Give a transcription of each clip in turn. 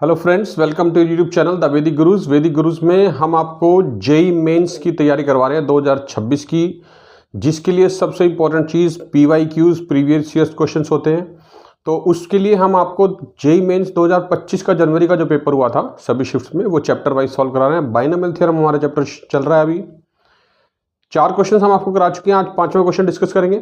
Hello friends, welcome to YouTube channel the Vedic Gurus. वैदिक गुरुज में हम आपको जेई मेंस की तैयारी करवा रहे हैं 2026 की, जिसके लिए सबसे इंपॉर्टेंट चीज़ पीवाईक्यूज प्रीवियस ईयर्स क्वेश्चंस होते हैं। तो उसके लिए हम आपको जेई मेंस 2025 का जनवरी का जो पेपर हुआ था सभी शिफ्ट्स में, वो चैप्टर वाइज सॉल्व करा रहे हैं। बाइनोमियल थ्योरम हमारा चैप्टर चल रहा है। अभी 4 क्वेश्चन हम आपको करा चुके हैं, आज 5वां क्वेश्चन डिस्कस करेंगे।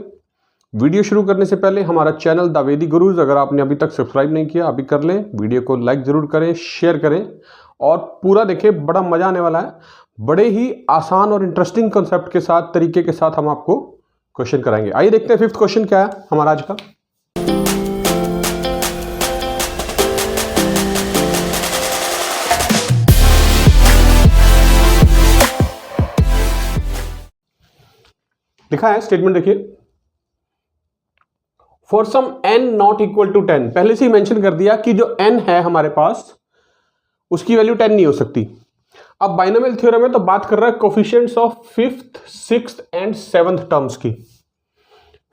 वीडियो शुरू करने से पहले हमारा चैनल द वैदिक गुरुज अगर आपने अभी तक सब्सक्राइब नहीं किया अभी कर लें। वीडियो को लाइक जरूर करें, शेयर करें और पूरा देखें, बड़ा मजा आने वाला है। बड़े ही आसान और इंटरेस्टिंग कॉन्सेप्ट के साथ, तरीके के साथ हम आपको क्वेश्चन कराएंगे। आइए देखते हैं 5th क्वेश्चन क्या है हमारा आज का। लिखा है, स्टेटमेंट देखिए, for some n not equal to 10। पहले से ही मेंशन कर दिया कि जो n है हमारे पास उसकी वैल्यू 10 नहीं हो सकती। अब बाइनोमियल थ्योरम में तो बात कर रहा है coefficients of 5th, 6th and 7th terms की।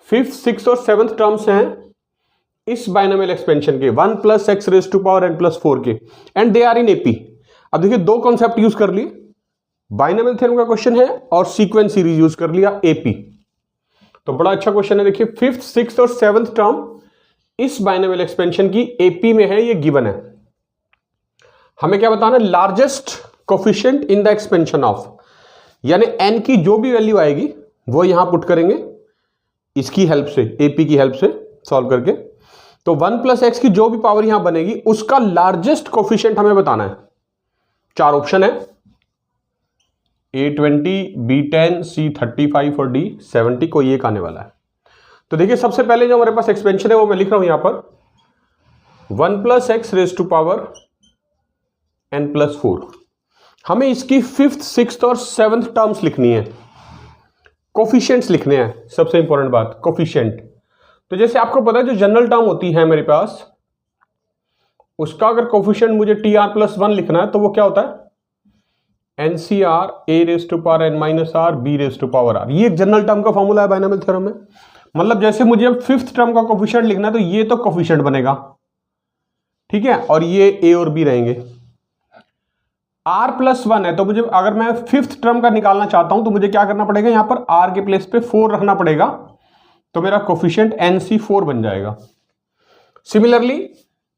5th, 6th और 7th टर्म्स हैं इस बाइनोमियल एक्सपेंशन के 1 plus x raise to power n plus 4 के, and they are in AP. अब देखिए, दो कॉन्सेप्ट यूज कर लिए, बाइनोमियल थ्योरम का क्वेश्चन है और सीक्वेंस सीरीज यूज कर लिया एपी। तो बड़ा अच्छा क्वेश्चन है। देखिए, 5th, 6th और 7th टर्म इस बाइनोमियल एक्सपेंशन की एपी में है, ये गिवन है। हमें क्या बताना है? Largest coefficient in the expansion of, यानी n की जो भी वैल्यू आएगी वो यहां पुट करेंगे इसकी हेल्प से, एपी की हेल्प से सॉल्व करके। तो 1 प्लस एक्स की जो भी पावर यहां बनेगी उसका लार्जेस्ट कोफिशिएंट हमें बताना है। 4 ऑप्शन है, A20, B10, C35 और D70, कोई एक आने वाला है। तो देखिए, सबसे पहले जो हमारे पास एक्सपेंशन है वो मैं लिख रहा हूं यहां पर 1 plus x raise to power n plus 4। हमें इसकी 5th, 6th और 7th टर्म्स लिखनी है, कोफिशिएंट्स लिखने हैं। सबसे इंपॉर्टेंट बात कोफिशिएंट। तो जैसे आपको पता है जो जनरल टर्म होती है मेरे पास, उसका अगर कोफिशिएंट मुझे TR+1 लिखना है तो वो क्या होता है? NCR A raise to power n minus r B raise to power r। ये एक जनरल टर्म का फॉर्मूला है बाइनोमियल थ्योरम में। मतलब जैसे मुझे अब 5th टर्म का कोफिशिएंट लिखना है तो ये तो कोफिशिएंट बनेगा, ठीक है, और ये A और B रहेंगे। R+1 है तो मुझे, अगर मैं 5th टर्म का निकालना चाहता हूं तो मुझे क्या करना पड़ेगा? यहां पर R के प्लेस पे 4 रखना पड़ेगा, तो मेरा कोफिशिएंट NC4 बन जाएगा। सिमिलरली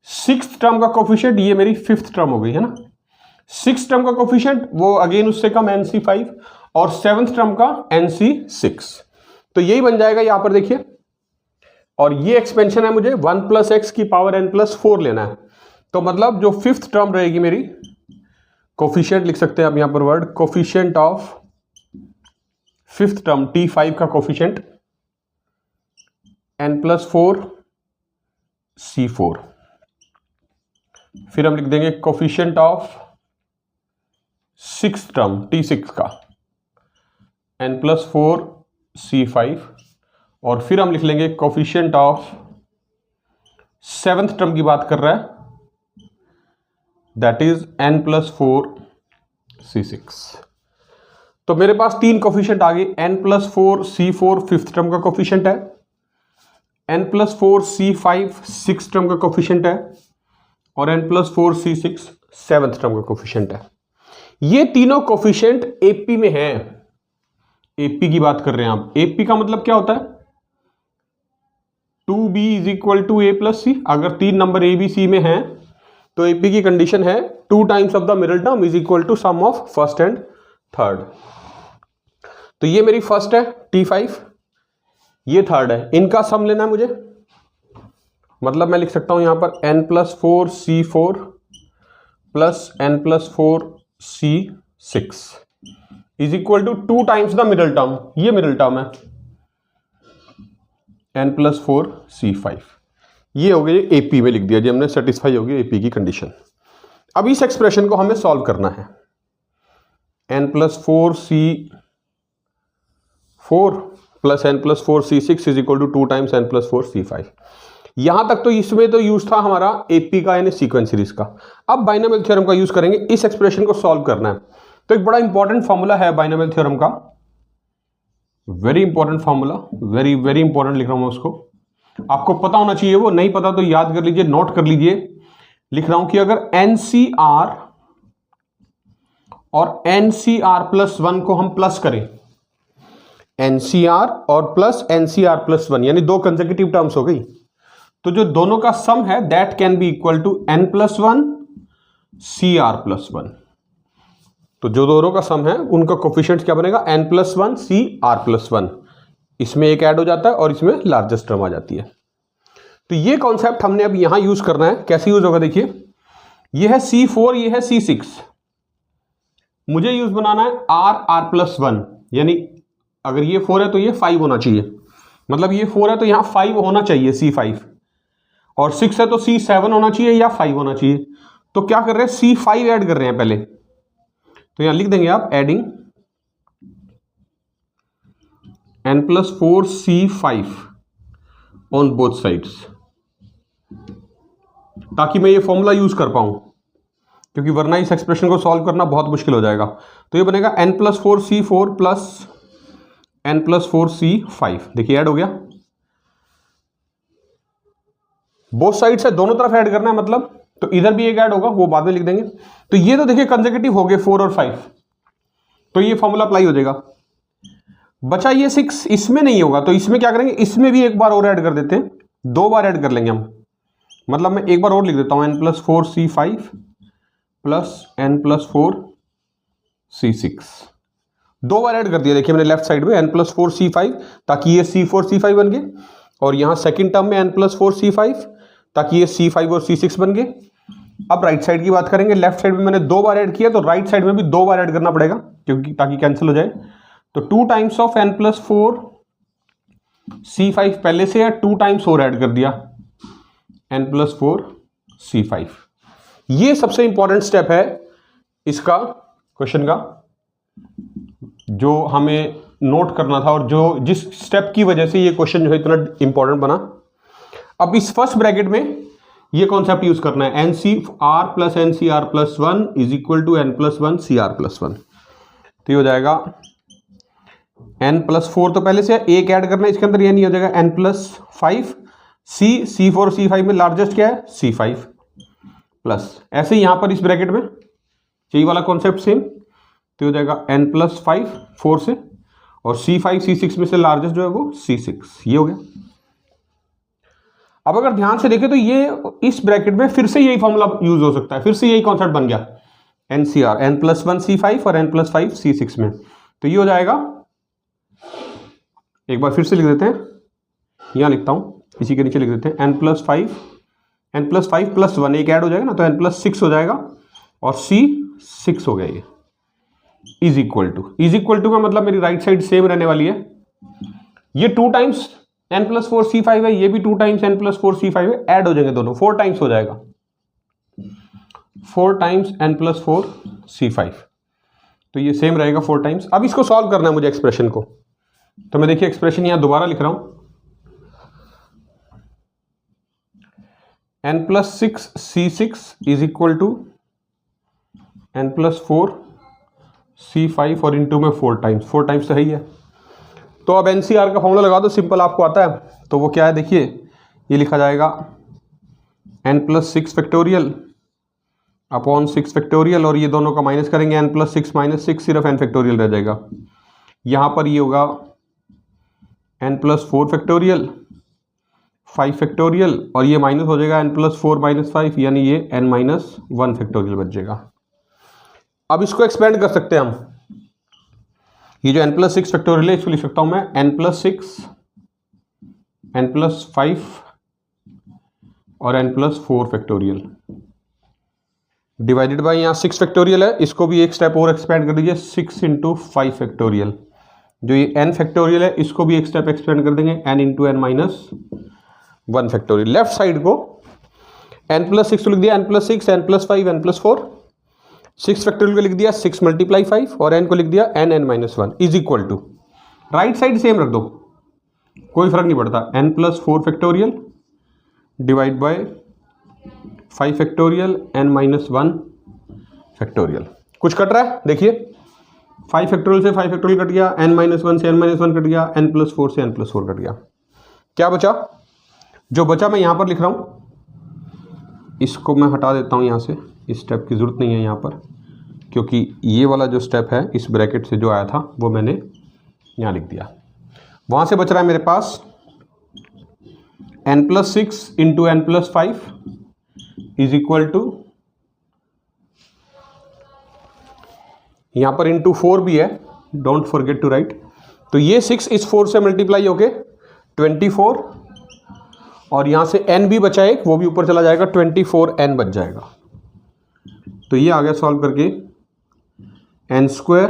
6th टर्म का कोफिशिएंट, ये मेरी 5th टर्म हो गई है ना। 6th टर्म का कोफिशिएंट वो अगेन उससे कम NC5 और 7th टर्म का NC6। तो यही बन जाएगा यहां पर देखिए। और ये एक्सपेंशन है, मुझे 1 प्लस एक्स की पावर n प्लस 4 लेना है। तो मतलब जो 5th टर्म रहेगी मेरी, कोफिशिएंट लिख सकते हैं आप यहां पर word, coefficient of 5th term T5 का कोफिशिएंट n प्लस 4 C4। फिर हम लिख देंगे coefficient of 6th term T6 का n प्लस 4 C5। और फिर हम लिख लेंगे कोफिशिएंट ऑफ 7th टर्म की बात कर रहा है, that is n plus 4 C6। तो मेरे पास 3 कोफिशिएंट आ गए। n plus 4 C4 5th term का कोफिशिएंट है, n plus 4 C5 6th term का कोफिशिएंट है, और n plus 4 C6 7th term का कोफिशिएंट है। ये तीनों कोफिशिएंट एपी में है। एपी की बात कर रहे हैं आप। एपी का मतलब क्या होता है? 2b is equal to a plus C. अगर 3 नंबर ए बी सी में है तो एपी की कंडीशन है 2 times of the middle term is equal to sum of first and third. तो ये मेरी फर्स्ट है T5, ये थर्ड है, इनका सम लेना है मुझे। मतलब मैं लिख सकता हूं यहां पर n plus 4 C4 plus n plus 4 C6 is equal to 2 times the middle term. ये मिडिल टर्म है n प्लस 4 C5। ये हो गई एपी में लिख दिया जी हमने, सेटिस्फाई हो गई एपी की कंडीशन। अब इस एक्सप्रेशन को हमें सॉल्व करना है। n plus 4 C4 plus n plus 4 C6 is equal to 2 times n plus 4 C5। यहां तक तो इसमें तो यूज था हमारा एपी का, यानी सीक्वेंस सीरीज का। अब बाइनोमियल थ्योरम का यूज करेंगे, इस एक्सप्रेशन को सॉल्व करना है। तो एक बड़ा इंपॉर्टेंट फॉर्मूला है बाइनोमियल थ्योरम का, very important formula, very very important लिख रहा हूं मैं उसको। आपको पता होना चाहिए, वो नहीं पता तो याद कर लीजिए, नोट कर लीजिए। लिख रहा हूं कि अगर NCR और NCR+1 को हम प्लस करें, NCR और प्लस NCR+1 यानी दो कंसेक्यूटिव टर्म्स हो गई, तो जो दोनों का सम है that can be equal to N+1 CR+1। तो जो दोनों का सम है उनका कोफिशिएंट क्या बनेगा, N+1 CR+1। इसमें एक ऐड हो जाता है और इसमें लार्जेस्ट टर्म आ जाती है। तो ये कॉन्सेप्ट हमने अब यहां यूज करना है। कैसे यूज होगा देखिए, ये है C4, ये है C6, मुझे यूज बनाना है R+1, यानी अगर ये 4 है तो ये 5 होना चाहिए, मतलब ये 4 है तो यहां 5 होना चाहिए C5, और 6 है तो C7 होना चाहिए या 5 होना चाहिए। तो क्या कर रहे हैं, C5 ऐड कर रहे हैं पहले, तो यहां लिख देंगे आप adding N+4 C5 on both sides, ताकि मैं ये फॉर्मूला यूज कर पाऊं, क्योंकि वरना इस एक्सप्रेशन को सॉल्व करना बहुत मुश्किल हो जाएगा। तो ये बनेगा N+4 C4 plus N+4 C5। देखिए ऐड हो गया, बोथ साइड से दोनों तरफ ऐड करना है मतलब, तो इधर भी एक ऐड होगा, वो बाद में लिख देंगे। तो ये तो देखिए कंसेक्यूटिव हो गए 4 और 5, तो ये फॉर्मूला अप्लाई हो जाएगा। बचा ये 6, इसमें नहीं होगा, तो इसमें क्या करेंगे, इसमें भी एक बार और ऐड कर देते हैं, 2 बार ऐड कर लेंगे हम, मतलब मैं एक बार और लिख देता हूं N+4 C5 plus N+4 C6, 2 बार ऐड कर दिया। देखिए मैंने लेफ्ट साइड में N+4 C5, ताकि ये C4 C5 बन गए, और यहां सेकंड टर्म में N+4 C5, ताकि ये C5 और C6 बन गए। अब राइट साइड की बात करेंगे, लेफ्ट साइड में मैंने 2 बार ऐड किया, तो राइट साइड में भी 2 बार ऐड करना पड़ेगा, क्योंकि ताकि कैंसिल हो जाए। तो 2 टाइम्स ऑफ N+4 C5 पहले से है, 2 टाइम्स और ऐड कर दिया N+4 C5। ये सबसे इंपॉर्टेंट स्टेप है इसका क्वेश्चन का, जो हमें नोट करना था, और जो जिस स्टेप की वजह से ये क्वेश्चन जो है इतना इंपॉर्टेंट बना। अब इस फर्स्ट ब्रैकेट में ये कॉन्सेप्ट यूज करना है, NCR plus NCR+1 is equal to N+1 CR+1। तो ये हो जाएगा N+4, तो पहले से एक ऐड करना है इसके अंदर, ये नहीं हो जाएगा N+5 C4 C5 में लार्जेस्ट क्या है C5 प्लस, ऐसे ही यहां पर इस ब्रैकेट में यही वाला कॉन्सेप्ट सेम, तो हो जाएगा N+5 4 से, और C5 C6 में से लार्जेस्ट जो है वो C6। ये हो गया। अब अगर ध्यान से देखें तो ये इस ब्रैकेट में फिर से यही फॉर्मूला यूज हो सकता है, फिर से यही कॉन्सेप्ट बन गया NCR N+1 C5 और N+5 C6 में। तो ये हो जाएगा, एक बार फिर से लिख देते हैं, यहां लिखता हूं, इसी के नीचे लिख देते हैं N+5+1 एक ऐड हो जाएगा ना, तो N+6 हो जाएगा, और C6 हो गया। ये इज इक्वल टू का मतलब मेरी राइट साइड सेम रहने वाली है, ये 2 टाइम्स N+4 C5 है, ये भी 2 टाइम्स N+4 C5 है, ऐड हो जाएंगे दोनों, 4 टाइम्स हो जाएगा, 4 टाइम्स N+4 C5, तो ये सेम रहेगा 4 टाइम्स। अब इसको सॉल्व करना है मुझे एक्सप्रेशन को, तो मैं देखिए एक्सप्रेशन यहां दोबारा लिख रहा हूं, N+6 C6 is equal to N+4 C5 और इंटू में 4 टाइम्स तो है ही है। तो अब NCR का फॉर्मूला लगा दो, सिंपल आपको आता है, तो वो क्या है देखिए, ये लिखा जाएगा N+6 फैक्टोरियल अपॉन 6 फैक्टोरियल, और ये दोनों का माइनस करेंगे, N+6 माइनस 6 सिर्फ N फैक्टोरियल रह जाएगा। यहां पर ये होगा N+4 फैक्टोरियल 5 फैक्टोरियल, और ये माइनस हो जाएगा N+4 माइनस 5, यानी ये N-1 फैक्टोरियल बच जाएगा। अब इसको एक्सपेंड कर सकते हैं हम, ये जो N+6 फैक्टोरियल है इसको लिख सकता हूं मैं N+6 N+5 और N+4 फैक्टोरियल डिवाइडेड बाय, यहाँ 6 फैक्टोरियल है, इसको भी एक स्टेप और एक्सपेंड कर दीजिए, 6 × 5 फैक्टोरियल। जो ये n फैक्टोरियल है इसको भी एक स्टेप एक्सपेंड कर देंगे, n × n-1 factorial. Left side को N+6 लिख दिया, N+6 N+5 N+4, 6 फैक्टोरियल को लिख दिया 6 × 5, और n को लिख दिया n-1 is equal to, right side same रख दो, कोई फर्क नहीं पड़ता, N+4 factorial divide by 5 factorial n-1 factorial. कुछ कट रहा है देखिए, 5 फैक्टोरियल से 5 फैक्टोरियल कट गया, n-1 से n-1 कट गया, N+4 से N+4 कट गया। क्या बचा, जो बचा मैं यहां पर लिख रहा हूं, इसको मैं हटा देता हूँ यहाँ से, इस स्टेप की ज़रूरत नहीं है यहाँ पर, क्योंकि ये वाला जो स्टेप है इस ब्रैकेट से जो आया था वो मैंने यहाँ लिख दिया। वहाँ से बच रहा है मेरे पास n+6 into n+5 is equal to, यहाँ पर इंटू 4 भी है, डोंट फॉरगेट टू राइट। तो ये 6 इस 4 से मल्टीप्लाई होके 24, और यहाँ से n भी बचा एक, वो भी ऊपर चला जाएगा, 24n बच जाएगा। तो ये आ गया सॉल्व करके n²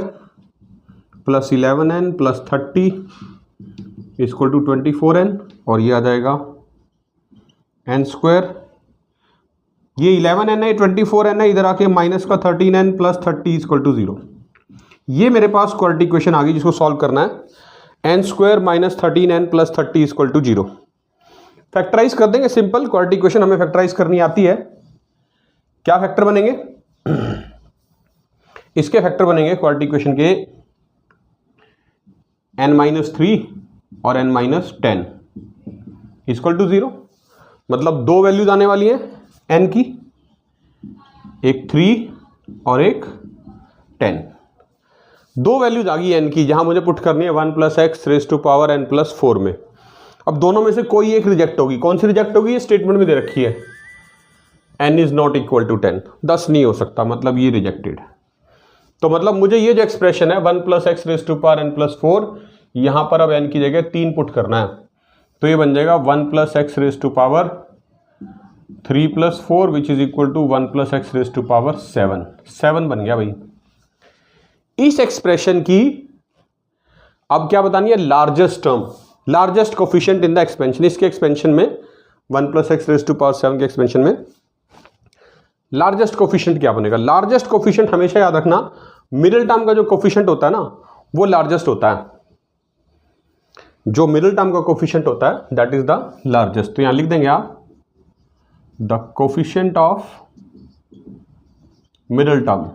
plus 11n plus 30 equal to 24n, और ये आ जाएगा n², ये 11n है, 24n है, इधर आके माइनस का 13n प्लस 30 इक्वल टू 0। ये मेरे पास क्वाड्रेटिक इक्वेशन आ गई जिसको सॉल्व करना है। n² minus 13n plus 30 equal to 0। Factorize कर देंगे, सिंपल क्वाड्रेटिक इक्वेशन हमें फैक्टराइज करनी आती है। क्या फैक्टर बनेंगे? इसके फैक्टर बनेंगे क्वाड्रेटिक इक्वेशन के n-3 और n-10 इक्वल टू 0। मतलब दो वैल्यूज आने वाली हैं n की, एक 3 और एक 10। दो वैल्यूज आ गई n की, जहां मुझे पुट करनी है 1 + x raise to power n+4 में। अब दोनों में से कोई एक रिजेक्ट होगी। कौन सी रिजेक्ट होगी? ये स्टेटमेंट में दे रखी है n is not equal to 10, 10 नहीं हो सकता, मतलब ये रिजेक्टेड। तो मतलब मुझे ये जो एक्सप्रेशन है 1 + x raise to power n+4, यहां पर अब n की जगह 3 पुट करना है, तो ये बन जाएगा 1 + x raise to power 3 + 4 which is equal to 1 + x raise to power 7। 7 बन गया भाई। इस एक्सप्रेशन की अब क्या बतानी है? Largest term, largest coefficient in the expansion. इसके एक्सपेंशन में 1 + x रेज़ टू पावर 7 के एक्सपेंशन में लार्जेस्ट कोफिशिएंट क्या बनेगा? लार्जेस्ट कोफिशिएंट हमेशा याद रखना, मिडिल टर्म का जो कोफिशिएंट होता है ना वो लार्जेस्ट होता है। जो मिडिल टर्म का कोफिशिएंट होता है दैट इज द लार्जेस्ट। तो यहां लिख देंगे आप the coefficient of middle term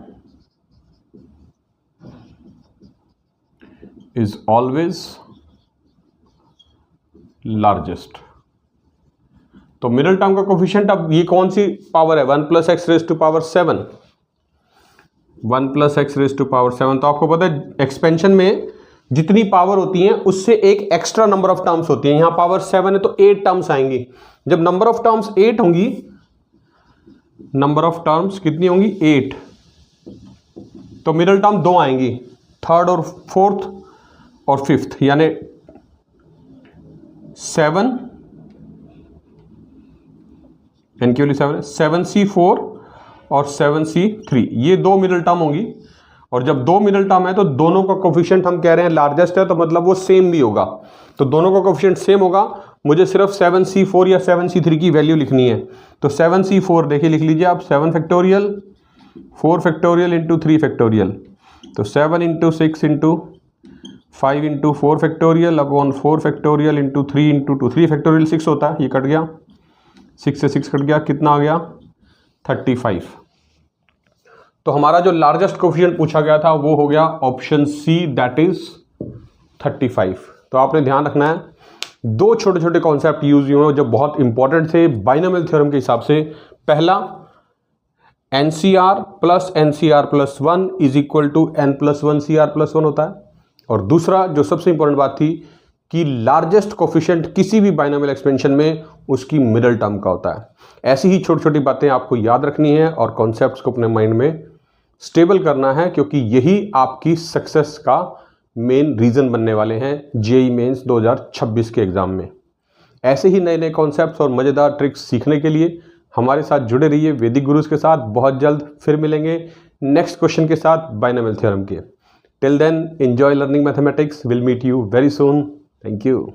is always largest। तो मिडिल टर्म का कोफिशिएंट, अब ये कौन सी पावर है? 1 + x raise to power 7, 1 + x raise to power 7। तो आपको पता है एक्सपेंशन में जितनी पावर होती है उससे एक एक्स्ट्रा नंबर ऑफ टर्म्स होती है। यहां पावर 7 है तो 8 टर्म्स आएंगी। जब नंबर ऑफ टर्म्स 8 होंगी, नंबर ऑफ टर्म्स कितनी होंगी? 8, तो मिडिल टर्म 2 आएंगी, थर्ड और फोर्थ और फिफ्थ, यानी 7 n की वैल्यू 7 है, 7c4 और 7c3, ये दो मिडिल टर्म होंगी। और जब दो मिडिल टर्म है तो दोनों का कोफिशिएंट हम कह रहे हैं लार्जेस्ट है, तो मतलब वो सेम भी होगा। तो दोनों का कोफिशिएंट सेम होगा, मुझे सिर्फ 7c4 या 7c3 की वैल्यू लिखनी है। तो 7c4 देखिए लिख लीजिए आप, 7 फैक्टोरियल 4 फैक्टोरियल इंटू 3 फैक्टोरियल, तो 7 into 6 into 5 into 4 factorial upon 4 factorial into 3 into 2, 3 factorial 6 होता है, ये कट गया, 6 से 6 कट गया, कितना आ गया? 35। तो हमारा जो लार्जेस्ट कोफिशिएंट पूछा गया था वो हो गया ऑप्शन सी, दैट इज 35। तो आपने ध्यान रखना है, दो छोटे छोटे कॉन्सेप्ट यूज हुए हैं जो बहुत इंपॉर्टेंट थे बाइनोमियल थ्योरम के हिसाब से। पहला NCR plus NCR plus 1 is equal to n+1 CR plus 1 होता है, और दूसरा जो सबसे इंपॉर्टेंट बात थी कि लार्जेस्ट कोफिशिएंट किसी भी बाइनोमियल एक्सपेंशन में उसकी मिडिल टर्म का होता है। ऐसी ही छोटी छोटी बातें आपको याद रखनी है और कॉन्सेप्ट्स को अपने माइंड में स्टेबल करना है, क्योंकि यही आपकी सक्सेस का मेन रीज़न बनने वाले हैं जेईई मेंस 2026 के एग्ज़ाम में। ऐसे ही नए नए कॉन्सेप्ट्स और मज़ेदार ट्रिक्स सीखने के लिए हमारे साथ जुड़े रहिए वैदिक गुरुज के साथ। बहुत जल्द फिर मिलेंगे नेक्स्ट क्वेश्चन के साथ बाइनोमियल थ्योरम के। Till then enjoy learning mathematics, will meet you very soon. Thank you.